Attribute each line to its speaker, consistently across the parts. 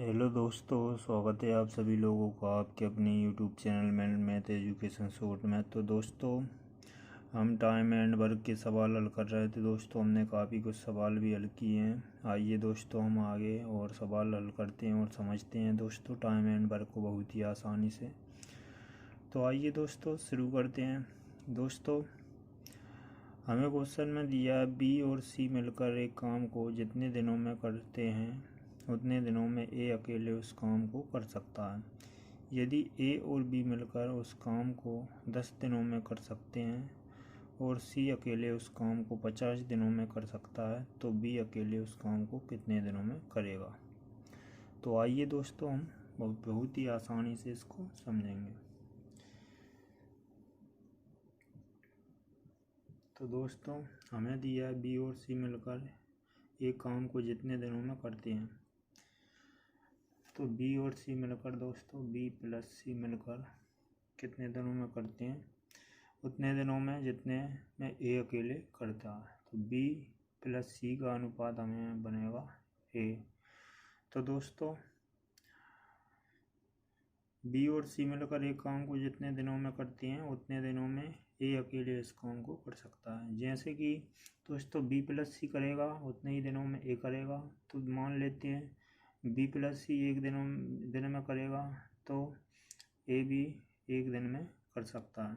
Speaker 1: Hello दोस्तों, स्वागत है आप सभी लोगों का आपके अपने YouTube channel math education short में। तो दोस्तों, हम टाइम एंड वर्क के सवाल हल कर रहे थे। दोस्तों, हमने काफ़ी कुछ सवाल भी हल किए हैं। आइए दोस्तों, हम आगे और सवाल हल करते हैं और समझते हैं दोस्तों टाइम एंड वर्क को बहुत ही आसानी से। तो आइए दोस्तों शुरू करते हैं। दोस्तों, हमें क्वेश्चन में दिया है बी और सी मिलकर एक काम को जितने दिनों में करते हैं उतने दिनों में ए अकेले उस काम को कर सकता है। यदि ए और बी मिलकर उस काम को 10 दिनों में कर सकते हैं और सी अकेले उस काम को 50 दिनों में कर सकता है, तो बी अकेले उस काम को कितने दिनों में करेगा। तो आइए दोस्तों, हम बहुत ही आसानी से इसको समझेंगे। तो दोस्तों, हमें दिया है बी और सी मिलकर एक काम को जितने दिनों में करते हैं। तो बी और सी मिलकर दोस्तों बी प्लस सी मिलकर कितने दिनों में करते हैं, उतने दिनों में जितने में ए अकेले करता है। तो बी प्लस सी का अनुपात हमें बनेगा ए। तो दोस्तों, बी और सी मिलकर एक काम को जितने दिनों में करते हैं उतने दिनों में ए अकेले इस काम को कर सकता है। जैसे कि दोस्तों बी प्लस सी करेगा उतने ही दिनों में ए करेगा। तो मान लेते हैं बी प्लस सी एक दिन में करेगा तो ए भी एक दिन में कर सकता है।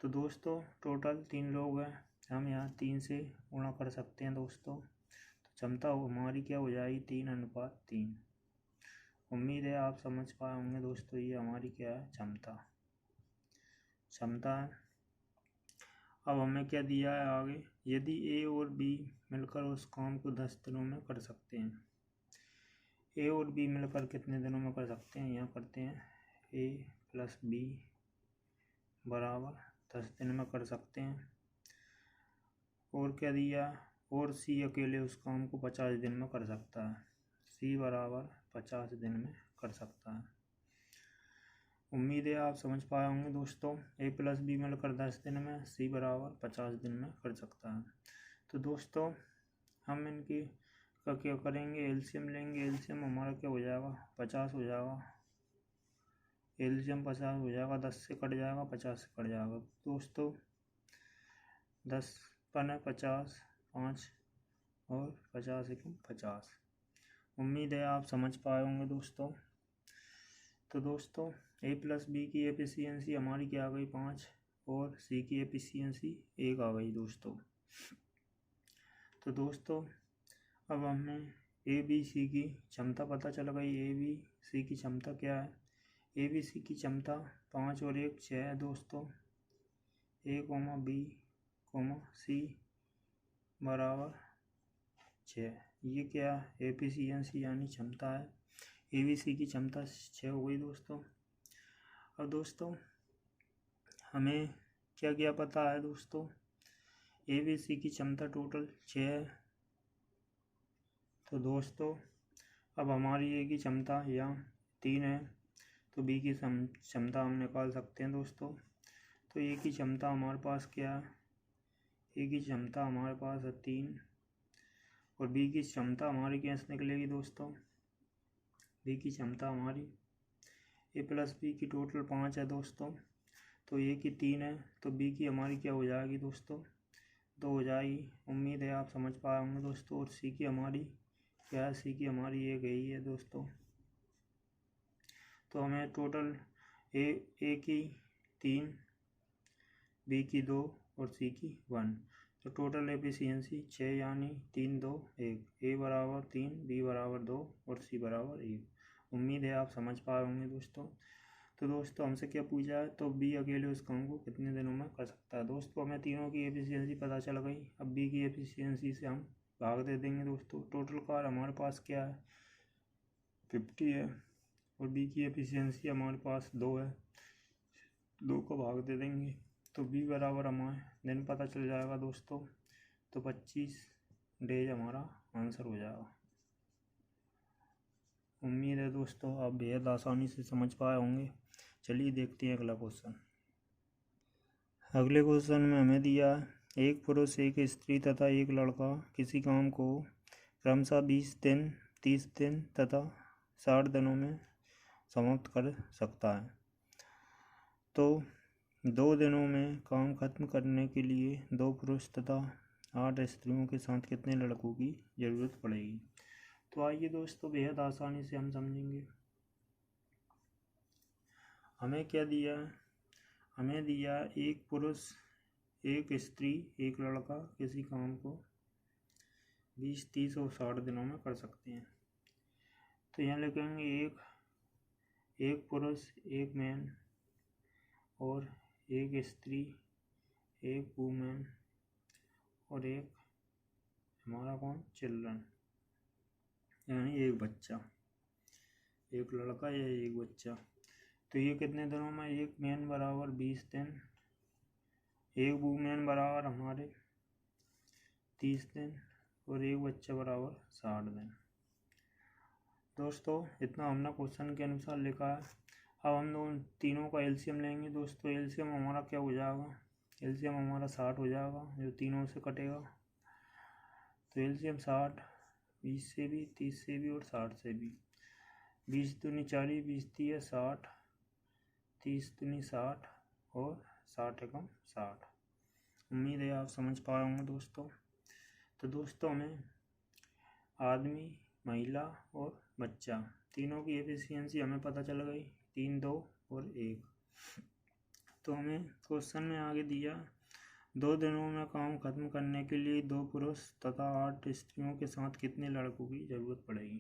Speaker 1: तो दोस्तों, टोटल 3 लोग हैं, हम यहाँ 3 से गुणा कर सकते हैं दोस्तों। तो क्षमता हमारी क्या हो जाएगी, 3:3। उम्मीद है आप समझ पाए होंगे दोस्तों। ये हमारी क्या है, क्षमता है। अब हमें क्या दिया है आगे, यदि ए और बी मिलकर उस काम को 10 दिनों में कर सकते हैं। ए और बी मिलकर कितने दिनों में कर सकते हैं, यहाँ करते हैं ए प्लस बी बराबर 10 दिन में कर सकते हैं। और क्या दिया, और सी अकेले उस काम को 50 दिन में कर सकता है। सी बराबर 50 दिन में कर सकता है। उम्मीद है आप समझ पाए होंगे दोस्तों। ए प्लस बी मिलकर 10 दिन में, सी बराबर 50 दिन में कर सकता है। तो दोस्तों, हम इनकी का क्या करेंगे, एलसीएम लेंगे। एलसीएम हमारा क्या हो जाएगा, 50 हो जाएगा। एलसीएम 50 हो जाएगा, 10 से कट जाएगा, 50 से कट जाएगा दोस्तों। 10 पन 50, 5 और 50 1 50। उम्मीद है आप समझ पाए होंगे दोस्तों। तो दोस्तों, ए प्लस बी की एफिशिएंसी हमारी क्या आ गई, 5, और सी की एफिशिएंसी 1 आ गई दोस्तों। तो दोस्तों, अब हमें ए बी सी की क्षमता पता चल गई। ए बी सी की क्षमता क्या है, ए बी सी की क्षमता 5 और 1 6 है दोस्तों। ए कोमा बी कोमा सी बराबर 6। ये क्या एफिशिएंसी यानी क्षमता है। ए बी सी की क्षमता 6 हो गई दोस्तों। अब दोस्तों, हमें क्या क्या पता है दोस्तों, ए बी सी की क्षमता टोटल 6 है। तो दोस्तों, अब हमारी ए की क्षमता यहाँ 3 है, तो बी की क्षमता हम निकाल सकते हैं दोस्तों। तो ए की क्षमता हमारे पास क्या है, ए की क्षमता हमारे पास है 3, और बी की क्षमता हमारी कैसे निकलेगी दोस्तों, बी की क्षमता हमारी ए प्लस बी की टोटल 5 है दोस्तों। तो ए की 3 है, तो बी की हमारी क्या हो जाएगी दोस्तों, 2 हो जाएगी। उम्मीद है आप समझ पाए होंगे दोस्तों। और सी की हमारी क्या है, सी की हमारी एक ही है दोस्तों। तो हमें टोटल ए की 3, बी की 2 और सी की 1। तो टोटल एफिशिएंसी 6 यानी 3 2 1। ए बराबर 3, बी बराबर 2 और सी बराबर 1। उम्मीद है आप समझ पाए होंगे दोस्तों। तो दोस्तों, हमसे क्या पूछा है, तो बी अकेले उस काम को कितने दिनों में कर सकता है। दोस्तों, हमें तीनों की एफिशिएंसी पता चल गई। अब बी की एफिशिएंसी से हम भाग दे देंगे दोस्तों। टोटल कार हमारे पास क्या है, 50 है, और बी की एफिशिएंसी हमारे पास 2 है, 2 को भाग दे देंगे तो बी बराबर हमें दिन पता चल जाएगा दोस्तों। तो 25 डेज हमारा आंसर हो जाएगा। उम्मीद है दोस्तों आप बेहद आसानी से समझ पाए होंगे। चलिए देखते हैं अगला क्वेश्चन। अगले क्वेश्चन में हमें दिया एक पुरुष, एक स्त्री तथा एक लड़का किसी काम को क्रमशः 20 दिन, 30 दिन तथा 60 दिनों में समाप्त कर सकता है। तो 2 दिनों में काम खत्म करने के लिए 2 पुरुष तथा 8 स्त्रियों के साथ कितने लड़कों की ज़रूरत पड़ेगी। तो आइए दोस्तों बेहद आसानी से हम समझेंगे। हमें क्या दिया है, हमें दिया एक पुरुष, एक स्त्री, एक लड़का किसी काम को 20, 30 और 60 दिनों में कर सकते हैं। तो यहाँ लिखेंगे एक पुरुष, एक मैन और एक स्त्री, एक वूमेन और एक हमारा कौन, चिल्ड्रन, यानी एक बच्चा, एक लड़का या एक बच्चा। तो ये कितने दिनों में, एक मैन बराबर 20 दिन, एक वूमेन बराबर हमारे 30 दिन और एक बच्चा बराबर 60 दिन। दोस्तों इतना हमने क्वेश्चन के अनुसार लिखा है। अब हम दोनों तीनों का एलसीएम लेंगे। दोस्तों एलसीएम हमारा क्या हो जाएगा, एलसीएम हमारा 60 हो जाएगा, जो तीनों से कटेगा। तो एलसीएम 60, 20 से भी, 30 से भी और 60 से भी। 20 दूनी 40, 20 दिया 60, 30 दूनी 60 और 60 एकम 60। उम्मीद है आप समझ पाए होंगे दोस्तों। तो दोस्तों हमें आदमी, महिला और बच्चा तीनों की एफिशिएंसी हमें पता चल गई, 3, 2 और 1। तो हमें क्वेश्चन में आगे दिया 2 दिनों में काम खत्म करने के लिए 2 पुरुष तथा 8 स्त्रियों के साथ कितने लड़कों की ज़रूरत पड़ेगी।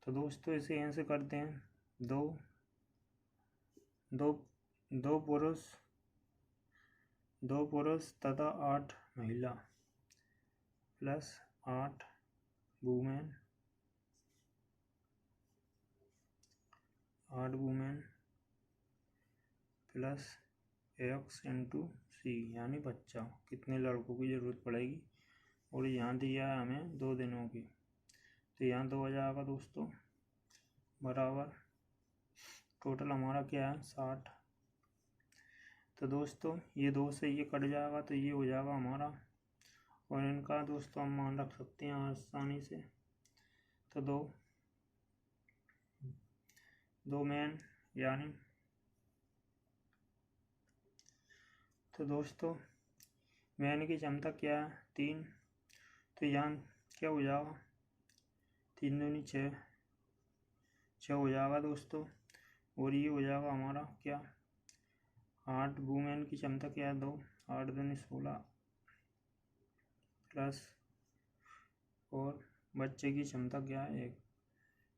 Speaker 1: तो दोस्तों इसे ऐसे करते हैं, दो पुरुष तथा 8 महिला plus 8 women, 8 women plus x into C, यानी बच्चा, कितने लड़कों की ज़रूरत पड़ेगी। और यहाँ दिया है हमें 2 दिनों की, तो यहाँ 2 हो जाएगा दोस्तों, बराबर टोटल हमारा क्या है 60। तो दोस्तों ये 2 से ये कट जाएगा तो ये हो जाएगा हमारा, और इनका दोस्तों हम मान रख सकते हैं आसानी से। तो 2 मैन यानी, तो दोस्तों मैन की क्षमता क्या है 3, तो यहाँ क्या हो जाएगा 3 दूनी 6 हो जाएगा दोस्तों। और ये हो जाएगा हमारा क्या 8, वूमेन की क्षमता क्या है 2, 8 दूनी 16 प्लस, और बच्चे की क्षमता क्या है 1,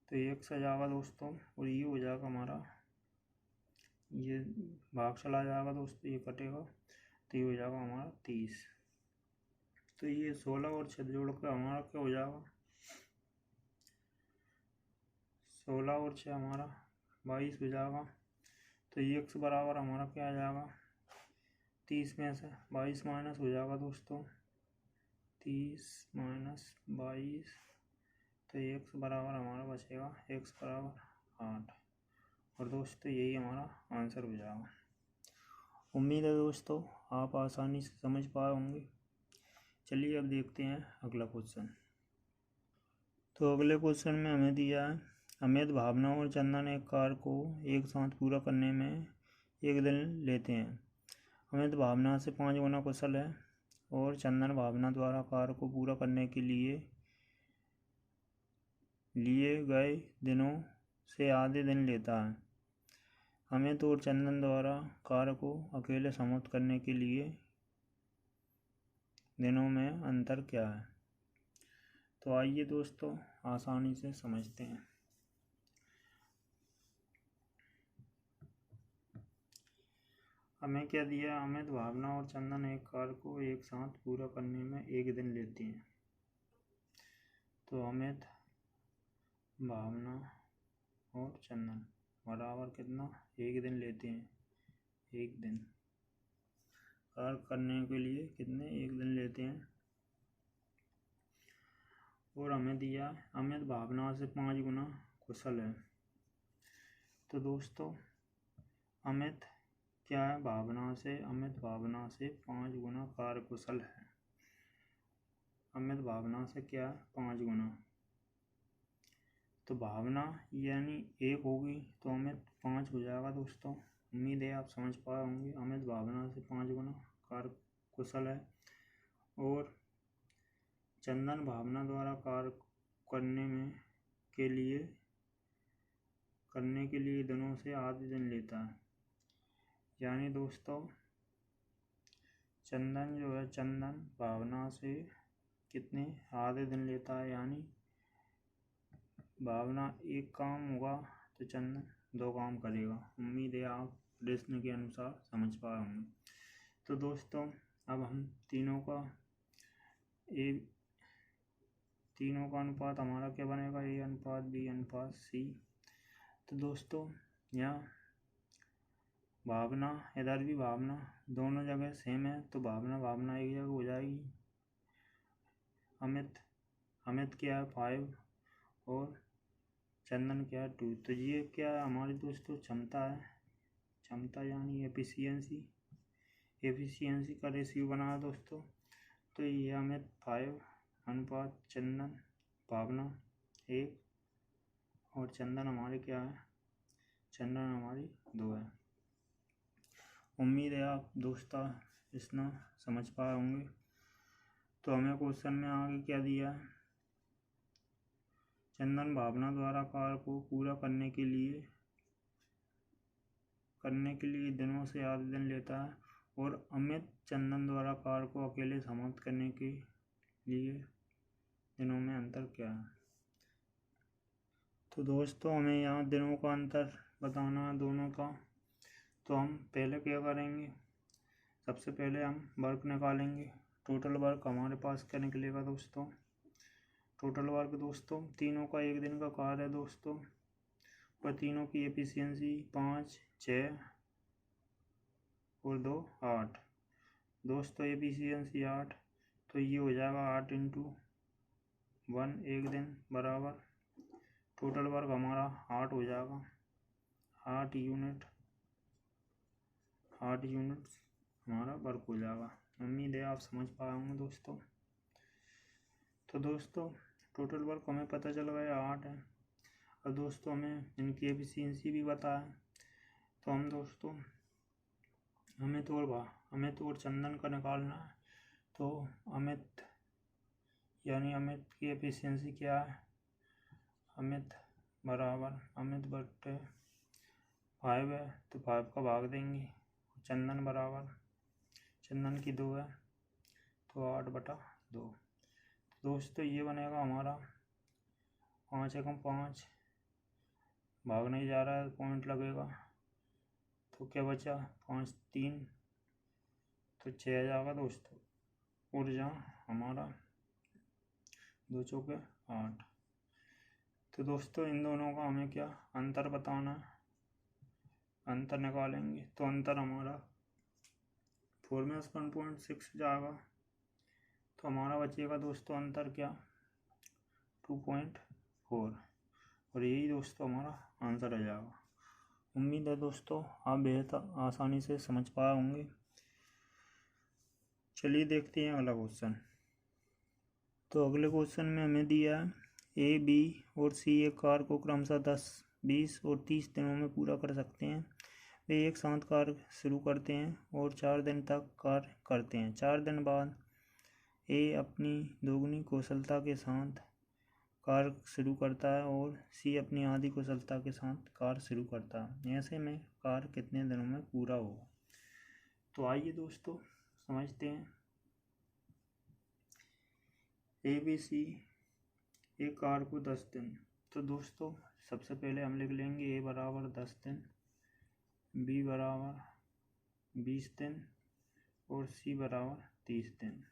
Speaker 1: तो 1 से जाएगा दोस्तों। और ये हो जाएगा हमारा, ये भाग चला जाएगा दोस्तों, ये कटेगा तो ये हो जाएगा हमारा 30। तो ये 16 और 6 जोड़ कर हमारा क्या हो जाएगा, 16 और 6 हमारा 22 हो जाएगा। तो ये x बराबर हमारा क्या आ जाएगा, 30 में से 22 माइनस हो जाएगा दोस्तों, 30 माइनस 22, तो x बराबर हमारा बचेगा, x बराबर 8। और दोस्तों यही हमारा आंसर हो जाएगा। उम्मीद है दोस्तों आप आसानी से समझ पाए होंगे। चलिए अब देखते हैं अगला क्वेश्चन। तो अगले क्वेश्चन में हमें दिया है अमित, भावना और चंदन एक कार्य को एक साथ पूरा करने में 1 दिन लेते हैं। अमित भावना से 5 गुना कुशल है और चंदन भावना द्वारा कार्य को पूरा करने के लिए गए दिनों से आधे दिन लेता है। अमित और चंदन द्वारा कार्य को अकेले समाप्त करने के लिए दिनों में अंतर क्या है। तो आइए दोस्तों आसानी से समझते हैं। हमें क्या दिया, अमित, भावना और चंदन एक कार्य को एक साथ पूरा करने में 1 दिन लेते हैं। तो अमित, भावना और चंदन बराबर कितना, 1 दिन लेते हैं। 1 दिन कार्य करने के लिए कितने, 1 दिन लेते हैं। और हमें दिया अमित भावना से 5 गुना कुशल है। तो दोस्तों अमित क्या है, भावना से, अमित भावना से 5 गुना कार्य कुशल है। अमित भावना से क्या है 5 गुना। तो भावना यानी 1 होगी तो अमित 5 हो जाएगा दोस्तों। उम्मीद है आप समझ पाए होंगे। अमित भावना से 5 गुना कार्य कुशल है और चंदन भावना द्वारा कार्य करने के लिए दिनों से आधे दिन लेता है। यानी दोस्तों चंदन भावना से कितने आधे दिन लेता है, यानी भावना 1 काम होगा तो चंदन 2 काम करेगा। उम्मीद है आप प्रश्न के अनुसार समझ पाए होंगे। तो दोस्तों अब हम तीनों का अनुपात हमारा क्या बनेगा, A अनुपात B अनुपात C। तो दोस्तों यहाँ भावना, इधर भी भावना, दोनों जगह सेम है तो भावना एक जगह हो जाएगी। अमित क्या है 5 और चंदन क्या है 2। तो ये क्या है हमारी दोस्तों क्षमता है, क्षमता यानी एफिशिएंसी का रेशियो बना है दोस्तों। तो ये अमित 5 अनुपात चंदन भावना 1 और चंदन हमारे क्या है, चंदन हमारी 2 है। उम्मीद है आप दोस्तों इसमें समझ पाए होंगे। तो हमें क्वेश्चन में आगे क्या दिया है, चंदन भावना द्वारा कार्य को पूरा करने के लिए दिनों से आधे दिन लेता है और अमित चंदन द्वारा कार्य को अकेले समाप्त करने के लिए दिनों में अंतर क्या है। तो दोस्तों हमें यहाँ दिनों का अंतर बताना है दोनों का। तो हम पहले क्या करेंगे, सबसे पहले हम वर्क निकालेंगे। टोटल वर्क हमारे पास क्या निकलेगा दोस्तों, टोटल वर्क दोस्तों तीनों का 1 दिन का कार्य है दोस्तों और तीनों की एफिशिएंसी 5, 6 और 2 8। दोस्तों एफिशिएंसी 8 तो ये हो जाएगा 8 × 1 1 दिन बराबर टोटल वर्क हमारा 8 हो जाएगा। 8 यूनिट हमारा वर्क हो जाएगा। उम्मीद है आप समझ पाए होंगे दोस्तों। तो दोस्तों टोटल वर्क हमें पता चल गया 8 है और दोस्तों हमें इनकी एफिशिएंसी भी पता है। तो हम दोस्तों अमित और चंदन का निकालना है। तो अमित की एफिशिएंसी क्या है, अमित बट्टे 5 है तो 5 का भाग देंगे। चंदन की 2 है तो 8/2। दोस्तों ये बनेगा हमारा 5 एकम 5, भाग नहीं जा रहा है पॉइंट लगेगा तो क्या बचा 5 3 तो 6 आ जाएगा दोस्तों। और जहाँ हमारा 2 चौके 8। तो दोस्तों इन दोनों का हमें क्या अंतर बताना है, अंतर निकालेंगे। तो अंतर हमारा 4-1.6 जाएगा तो हमारा बचेगा दोस्तों अंतर क्या 2.4 और यही दोस्तों हमारा आंसर आ जाएगा। उम्मीद है दोस्तों आप बेहद आसानी से समझ पाए होंगे। चलिए देखते हैं अगला क्वेश्चन। तो अगले क्वेश्चन में हमें दिया है A, B और C एक कार्य को क्रमशः 10, 20 और 30 दिनों में पूरा कर सकते हैं। वे एक साथ कार्य शुरू करते हैं और 4 दिन तक कार्य करते हैं। 4 दिन बाद A अपनी दोगुनी कुशलता के साथ कार्य शुरू करता है और C अपनी आधी कुशलता के साथ कार्य शुरू करता है। ऐसे में कार्य कितने दिनों में पूरा होगा। तो आइए दोस्तों समझते हैं। ABC एक कार्य को 10 दिन। तो दोस्तों सबसे पहले हम लिख लेंगे A बराबर 10 दिन, B बराबर 20 दिन और C बराबर 30 दिन।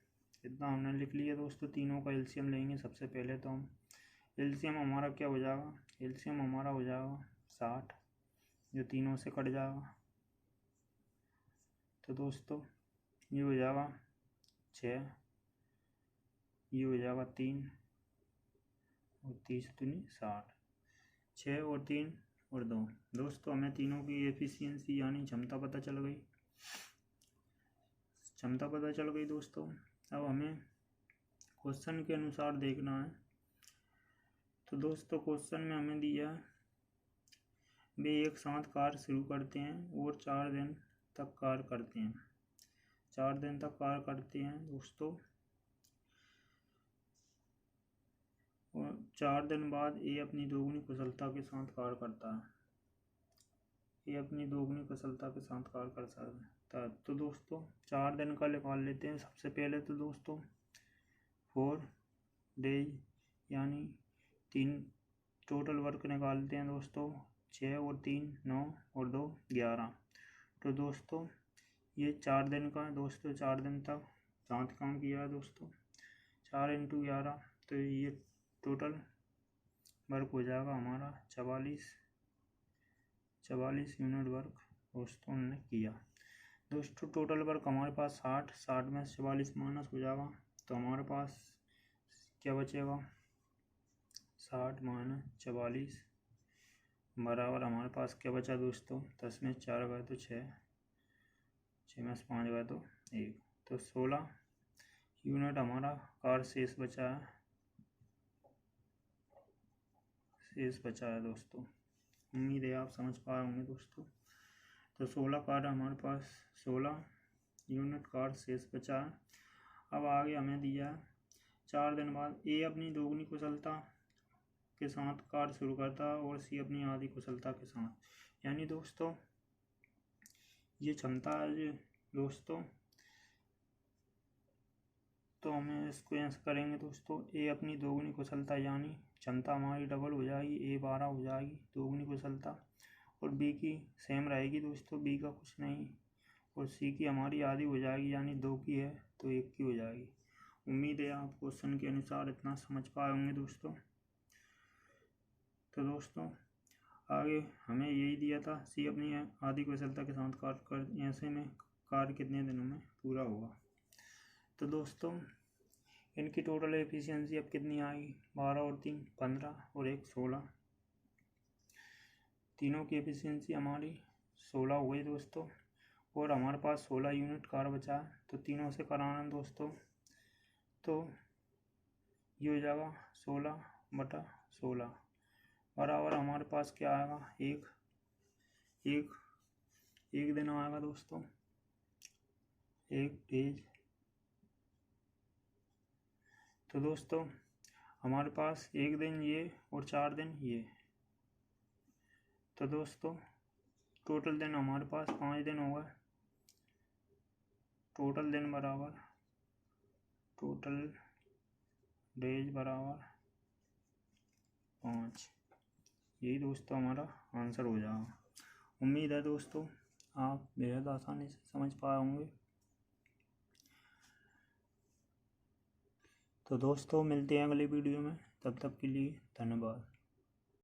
Speaker 1: इतना हमने लिख लिया दोस्तों। तीनों का एलसीएम लेंगे सबसे पहले। तो हम एलसीएम हमारा क्या हो जाएगा, एलसीएम हमारा हो जाएगा 60 जो तीनों से कट जाएगा। तो दोस्तों ये हो जाएगा 6, ये हो जाएगा 3 और 30 दूनी 60, 6 और 3 और 2। दोस्तों हमें तीनों की एफिशिएंसी यानी क्षमता पता चल गई दोस्तों। अब हमें क्वेश्चन के अनुसार देखना है तो दोस्तों क्वेश्चन में हमें दिया वे एक साथ कार्य शुरू करते हैं और 4 दिन तक कार्य करते हैं। 4 दिन तक कार्य करते हैं दोस्तों, और 4 दिन बाद ए अपनी दोगुनी कुशलता के साथ कार्य करता है। ये अपनी दोगुनी कुशलता के साथ कार्य कर सकता है। तो दोस्तों 4 दिन का निकाल लेते हैं। सबसे पहले तो दोस्तों 4 डेज यानी 3 टोटल वर्क निकालते हैं दोस्तों। 6 और 3 9 और 2 11। तो दोस्तों ये 4 दिन का दोस्तों 4 दिन तक साथ काम किया है दोस्तों। 4 × 11 तो ये टोटल वर्क हो जाएगा हमारा 44 यूनिट वर्क दोस्तों ने किया। दोस्तों टोटल वर्क हमारे पास 60 में 44 माइनस हो जाएगा तो हमारे पास क्या बचेगा, 60 - 44 बराबर हमारे पास क्या बचा दोस्तों, 10 में 4 गए तो 6, 6 में 5 गए तो 1, तो 16 यूनिट हमारा कार्य शेष बचा है दोस्तों। उम्मीद है आप समझ पाए होंगे दोस्तों। तो 16 कार्य हमारे पास 16 यूनिट कार्य शेष बचा है। अब आगे हमें दिया 4 दिन बाद ए अपनी दोगुनी कुशलता के साथ कार्य शुरू करता है और सी अपनी आधी कुशलता के साथ। यानी दोस्तों ये क्षमता है दोस्तों, तो हमें इसको ऐसे करेंगे दोस्तों। ए अपनी दोगुनी कुशलता यानी क्षमता हमारी डबल हो जाएगी, ए 12 हो जाएगी दोगुनी कुशलता, और बी की सेम रहेगी दोस्तों, बी का कुछ नहीं, और सी की हमारी आधी हो जाएगी यानी 2 की है तो 1 की हो जाएगी। उम्मीद है आप क्वेश्चन के अनुसार इतना समझ पाए होंगे दोस्तों। तो दोस्तों आगे हमें यही दिया था, सी अपनी आधी कुशलता के साथ कार्य कर, ऐसे में कार्य कितने दिनों में पूरा होगा। तो दोस्तों इनकी टोटल एफिशिएंसी अब कितनी आएगी, 12 और 3 15 और 1 16, तीनों की एफिशिएंसी हमारी 16 हो गई दोस्तों, और हमारे पास 16 यूनिट कार्य बचा है। तो तीनों से कराना दोस्तों, तो ये हो जाएगा 16/16 बराबर हमारे पास क्या आएगा, एक दिन आएगा दोस्तों, 1 डेज। तो दोस्तों हमारे पास 1 दिन ये और 4 दिन ये, तो दोस्तों टोटल दिन हमारे पास 5 दिन हो गए। टोटल दिन बराबर टोटल डेज बराबर 5। यही दोस्तों हमारा आंसर हो जाएगा। उम्मीद है दोस्तों आप बेहद आसानी से समझ पाए होंगे। तो दोस्तों मिलते हैं अगले वीडियो में, तब तक के लिए धन्यवाद।